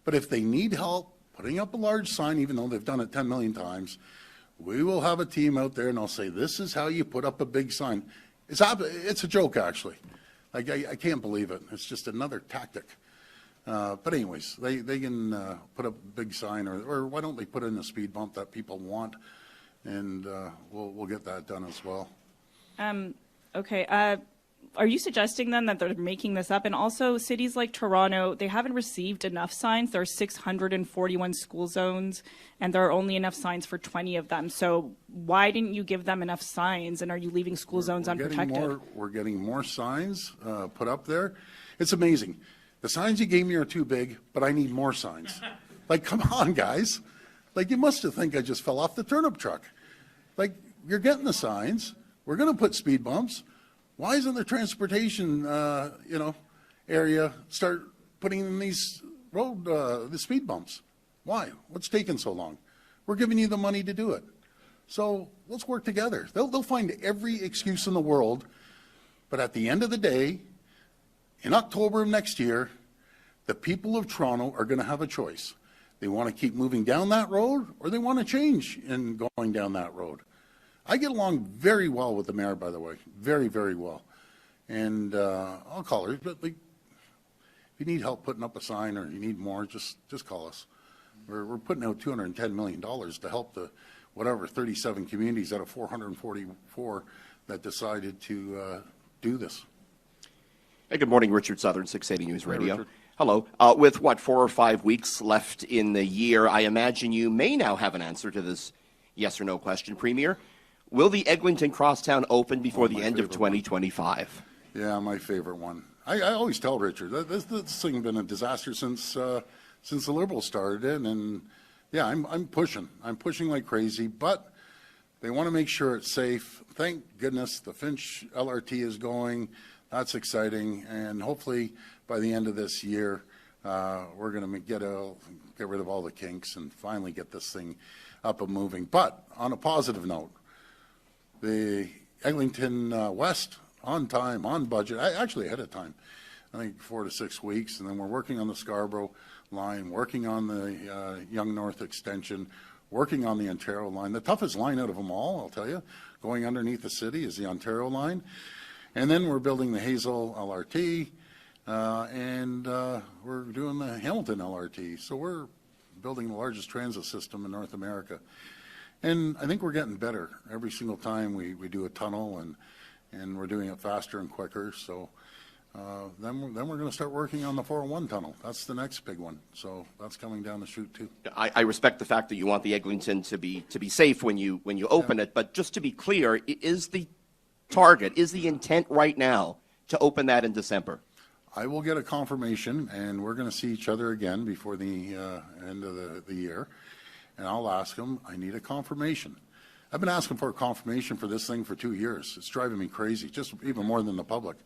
S5: But if they need help putting up a large sign, even though they've done it 10 million times, we will have a team out there and I'll say, this is how you put up a big sign. It's a joke, actually. Like, I can't believe it. It's just another tactic. But anyways, they can put up a big sign, or why don't they put in a speed bump that people want, and we'll get that done as well.
S11: Okay. Are you suggesting then that they're making this up? And also, cities like Toronto, they haven't received enough signs. There are 641 school zones, and there are only enough signs for 20 of them. So why didn't you give them enough signs, and are you leaving school zones unprotected?
S5: We're getting more signs put up there. It's amazing. The signs you gave me are too big, but I need more signs. Like, come on, guys. Like, you must have think I just fell off the turnip truck. Like, you're getting the signs. We're going to put speed bumps. Why isn't the transportation, area start putting in these the speed bumps? Why? What's taking so long? We're giving you the money to do it. So let's work together. They'll find every excuse in the world, but at the end of the day, in October of next year, the people of Toronto are going to have a choice. They want to keep moving down that road, or they want to change in going down that road. I get along very well with the mayor, by the way, very, very well. And I'll call her. But like, if you need help putting up a sign or you need more, just call us. We're putting out $210 million to help the 37 communities out of 444 that decided to do this.
S12: Hey, good morning, Richard Southern, 680 News Radio.
S5: Richard.
S12: Hello. With 4 or 5 weeks left in the year, I imagine you may now have an answer to this yes or no question, Premier. Will the Eglinton Crosstown open before the end of 2025?
S5: Yeah, my favorite one. I always tell Richard, this thing has been a disaster since the Liberals started it, and yeah, I'm pushing. I'm pushing like crazy, but they want to make sure it's safe. Thank goodness the Finch LRT is going. That's exciting, and hopefully by the end of this year, we're going to get rid of all the kinks and finally get this thing up and moving. But on a positive note, the Eglinton West, on time, on budget, actually ahead of time, I think 4 to 6 weeks, and then we're working on the Scarborough line, working on the Young North extension, working on the Ontario line. The toughest line out of them all, I'll tell you, going underneath the city is the Ontario line. And then we're building the Hazel LRT, and we're doing the Hamilton LRT. So we're building the largest transit system in North America. And I think we're getting better. Every single time we do a tunnel, and we're doing it faster and quicker. So then we're going to start working on the 401 tunnel. That's the next big one. So that's coming down the chute too.
S12: I respect the fact that you want the Eglinton to be safe when you open it, but just to be clear, is the target, is the intent right now to open that in December?
S5: I will get a confirmation, and we're going to see each other again before the end of the year. And I'll ask them, I need a confirmation. I've been asking for a confirmation for this thing for 2 years. It's driving me crazy, just even more than the public.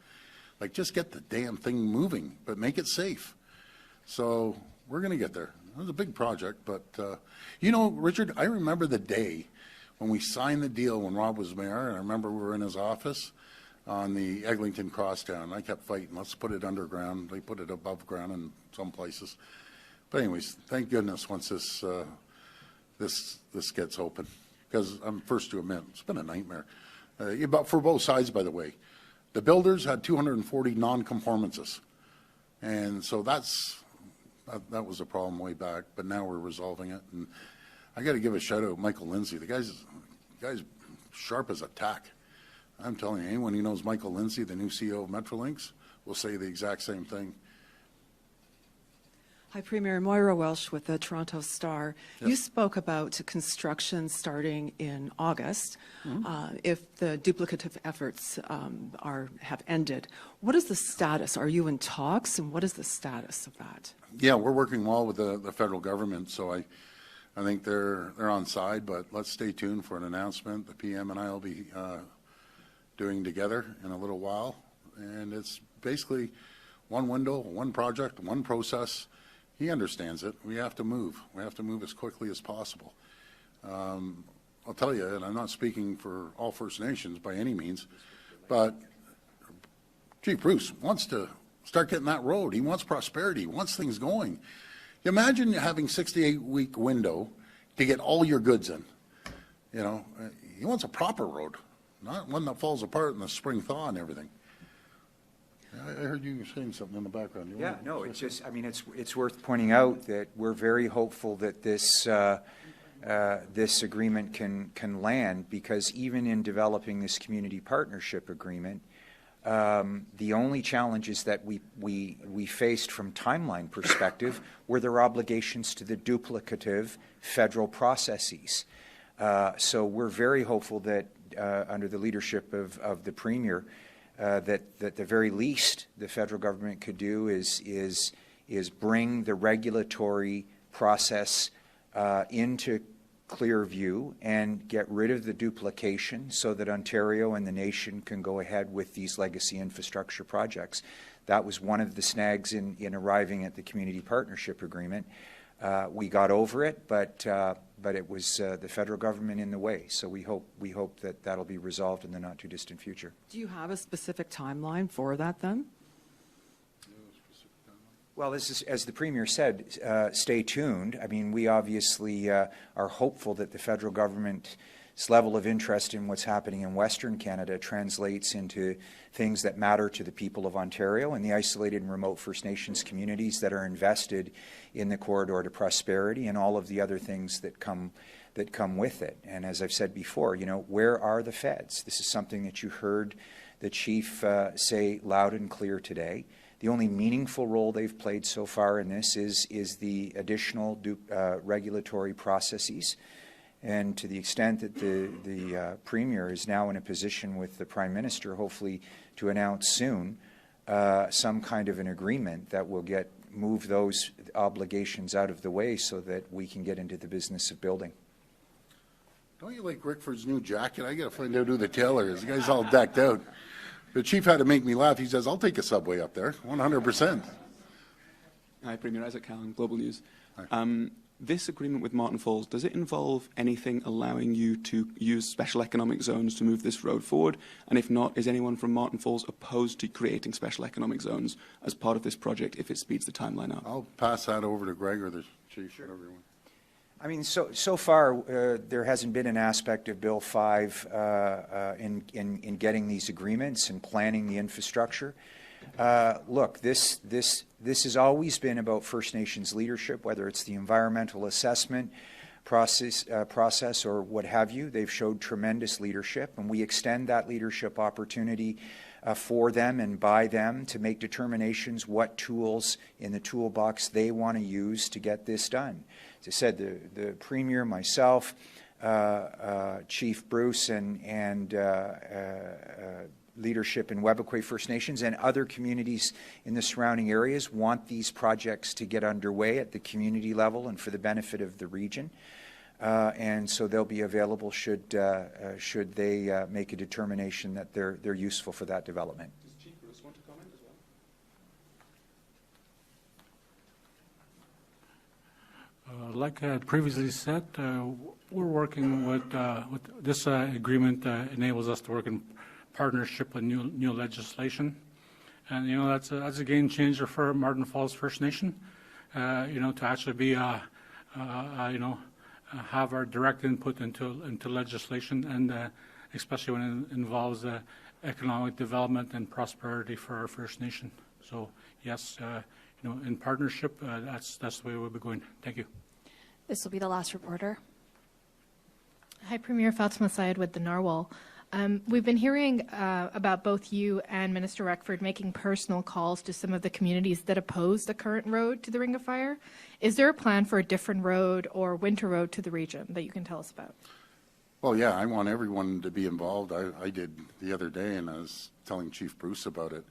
S5: Like, just get the damn thing moving, but make it safe. So we're going to get there. It was a big project, but, Richard, I remember the day when we signed the deal when Rob was mayor, and I remember we were in his office on the Eglinton Crosstown. I kept fighting, let's put it underground. They put it above ground in some places. But anyways, thank goodness once this gets open, because I'm first to admit it's been a nightmare. But for both sides, by the way, the builders had 240 non-conformances, and so that was a problem way back. But now we're resolving it, and I got to give a shout out to Michael Lindsay. The guy's sharp as a tack. I'm telling you, anyone who knows Michael Lindsay, the new CEO of Metrolinx, will say the exact same thing.
S13: Hi, Premier. Moira Welsh with the Toronto Star.
S5: Yes.
S13: You spoke about construction starting in August. If the duplicative efforts have ended, what is the status? Are you in talks, and what is the status of that?
S5: Yeah, we're working well with the federal government, so I think they're on side, but let's stay tuned for an announcement. The PM and I will be doing together in a little while, and it's basically one window, one project, one process. He understands it. We have to move. We have to move as quickly as possible. I'll tell you, and I'm not speaking for all First Nations by any means, but Chief Bruce wants to start getting that road. He wants prosperity. He wants things going. Imagine having 68-week window to get all your goods in. You know, he wants a proper road, not one that falls apart in the spring thaw and everything. I heard you saying something in the background.
S4: Yeah, no, it's just, I mean, it's worth pointing out that we're very hopeful that this this agreement can land, because even in developing this community partnership agreement, the only challenges that we faced from timeline perspective were their obligations to the duplicative federal processes. So we're very hopeful that under the leadership of the Premier, that the very least the federal government could do is bring the regulatory process into clear view and get rid of the duplication so that Ontario and the nation can go ahead with these legacy infrastructure projects. That was one of the snags in arriving at the community partnership agreement. We got over it, but it was the federal government in the way. So we hope that that'll be resolved in the not too distant future.
S13: Do you have a specific timeline for that then?
S4: Well, this is, as the Premier said, stay tuned. I mean, we obviously are hopeful that the federal government's level of interest in what's happening in Western Canada translates into things that matter to the people of Ontario and the isolated and remote First Nations communities that are invested in the corridor to prosperity and all of the other things that come with it. And as I've said before, you know, where are the feds? This is something that you heard the Chief say loud and clear today. The only meaningful role they've played so far in this is the additional regulatory processes. And to the extent that the Premier is now in a position with the Prime Minister, hopefully to announce soon some kind of an agreement that will move those obligations out of the way so that we can get into the business of building.
S5: Don't you like Rickford's new jacket? I got to find out who the tailor is. The guy's all decked out. The chief had to make me laugh. He says, I'll take a subway up there, 100%.
S14: Hi, Premier Isaac Callan, Global News. This agreement with Marten Falls, does it involve anything allowing you to use special economic zones to move this road forward? And if not, is anyone from Marten Falls opposed to creating special economic zones as part of this project if it speeds the timeline up?
S5: I'll pass that over to Greg or the chief, whatever you want.
S4: I mean, so far there hasn't been an aspect of Bill 5 in getting these agreements and planning the infrastructure. Look, this has always been about First Nations leadership, whether it's the environmental assessment process or what have you. They've showed tremendous leadership, and we extend that leadership opportunity for them and by them to make determinations what tools in the toolbox they want to use to get this done. As I said, the Premier, myself, Chief Bruce, and leadership in Webequie First Nations and other communities in the surrounding areas want these projects to get underway at the community level and for the benefit of the region. And so they'll be available should they make a determination that they're useful for that development.
S14: Does Chief Bruce want to comment as well?
S3: Like I previously said, we're working with this agreement enables us to work in partnership with new legislation, and you know that's a game changer for Marten Falls First Nation. You know, to actually be you know, have our direct input into legislation, and especially when it involves economic development and prosperity for our First Nation. So yes, you know, in partnership, that's the way we'll be going. Thank you.
S7: This will be the last reporter.
S15: Hi, Premier Fatima Syed with the Narwhal. We've been hearing about both you and Minister Rickford making personal calls to some of the communities that oppose the current road to the Ring of Fire. Is there a plan for a different road or winter road to the region that you can tell us about?
S5: Well, yeah, I want everyone to be involved. I did the other day, and I was telling Chief Bruce about it.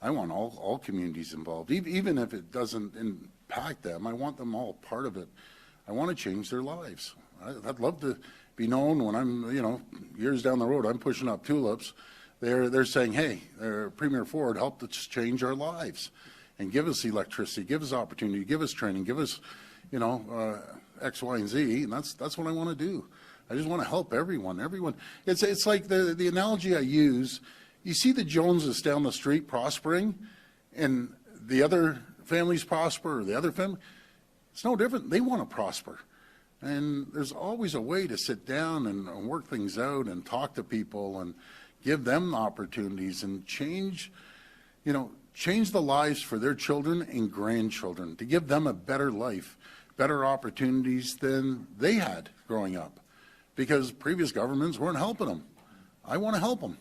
S5: I want all communities involved, even if it doesn't impact them. I want them all part of it. I want to change their lives. I'd love to be known when I'm, you know, years down the road, I'm pushing up tulips They're saying, hey, Premier Ford helped us change our lives and give us electricity, give us opportunity, give us training, give us, X, Y, and Z, and that's what I want to do. I just want to help everyone. It's like the analogy I use. You see the Joneses down the street prospering, and the other families prosper, or the other family. It's no different. They want to prosper. And there's always a way to sit down and work things out and talk to people and give them opportunities and change the lives for their children and grandchildren, to give them a better life, better opportunities than they had growing up, because previous governments weren't helping them. I want to help them.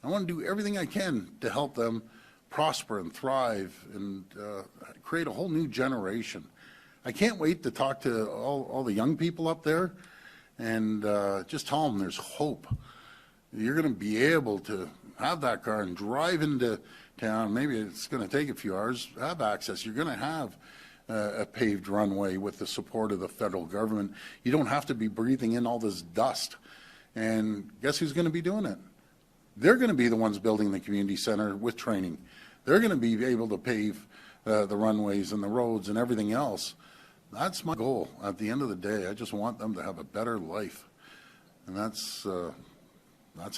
S5: I want to do everything I can to help them prosper and thrive and create a whole new generation. I can't wait to talk to all the young people up there and just tell them there's hope. You're going to be able to have that car and drive into town. Maybe it's going to take a few hours, have access. You're going to have a paved runway with the support of the federal government. You don't have to be breathing in all this dust. And guess who's going to be doing it? They're going to be the ones building the community center with training. They're going to be able to pave the runways and the roads and everything else. That's my goal. At the end of the day, I just want them to have a better life. And that's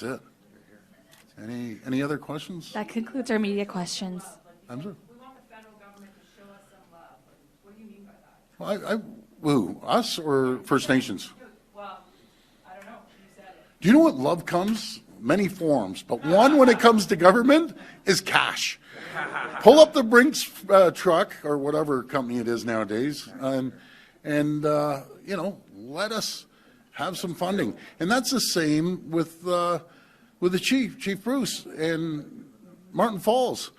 S5: it. Any other questions?
S7: That concludes our media questions.
S5: I'm sorry.
S10: We want the federal government to show us some love. What do you mean by that?
S5: Who, us or First Nations?
S10: Well, I don't know. You said it.
S5: Do you know what love comes? Many forms, but one when it comes to government is cash. Pull up the Brinks truck or whatever company it is nowadays, and let us have some funding. And that's the same with the Chief Bruce and Marten Falls.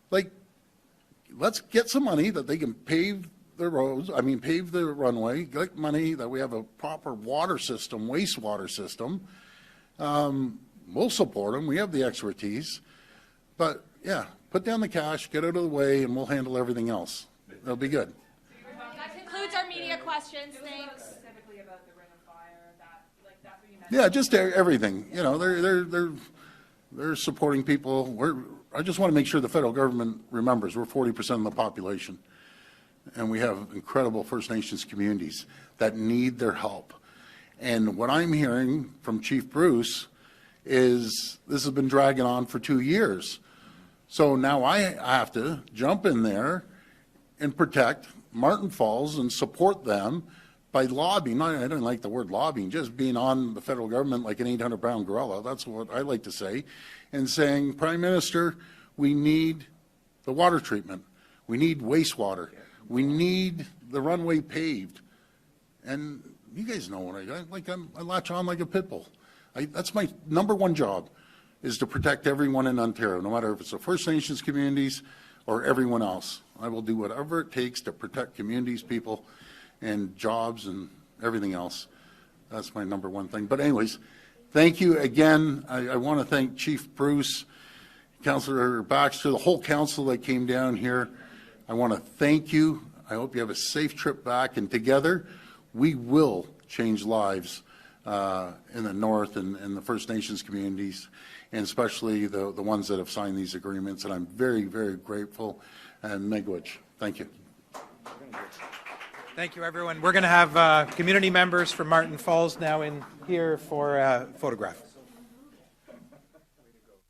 S5: Like, let's get some money that they can pave the roads. Pave the runway. Get money that we have a proper water system, wastewater system. We'll support them. We have the expertise. But, yeah, put down the cash, get out of the way, and we'll handle everything else. It'll be good.
S7: That concludes our media questions. Thanks.
S10: Specifically about the Ring of Fire, that's what you meant.
S5: Yeah, just everything. They're supporting people. I just want to make sure the federal government remembers we're 40% of the population. And we have incredible First Nations communities that need their help. And what I'm hearing from Chief Bruce is this has been dragging on for 2 years. So now I have to jump in there and protect Marten Falls and support them by lobbying. I don't like the word lobbying, just being on the federal government like an 800-pound gorilla. That's what I like to say. And saying, Prime Minister, we need the water treatment. We need wastewater. We need the runway paved. And you guys know what I latch on like a pit bull. That's my number one job, is to protect everyone in Ontario, no matter if it's the First Nations communities or everyone else. I will do whatever it takes to protect communities, people, and jobs and everything else. That's my number one thing. But anyways, thank you again. I want to thank Chief Bruce, Councillor Baxter, the whole council that came down here. I want to thank you. I hope you have a safe trip back, and together we will change lives in the North and the First Nations communities, and especially the ones that have signed these agreements. And I'm very, very grateful. And miigwech. Thank you.
S2: Thank you, everyone. We're going to have community members from Marten Falls now in here for a photograph.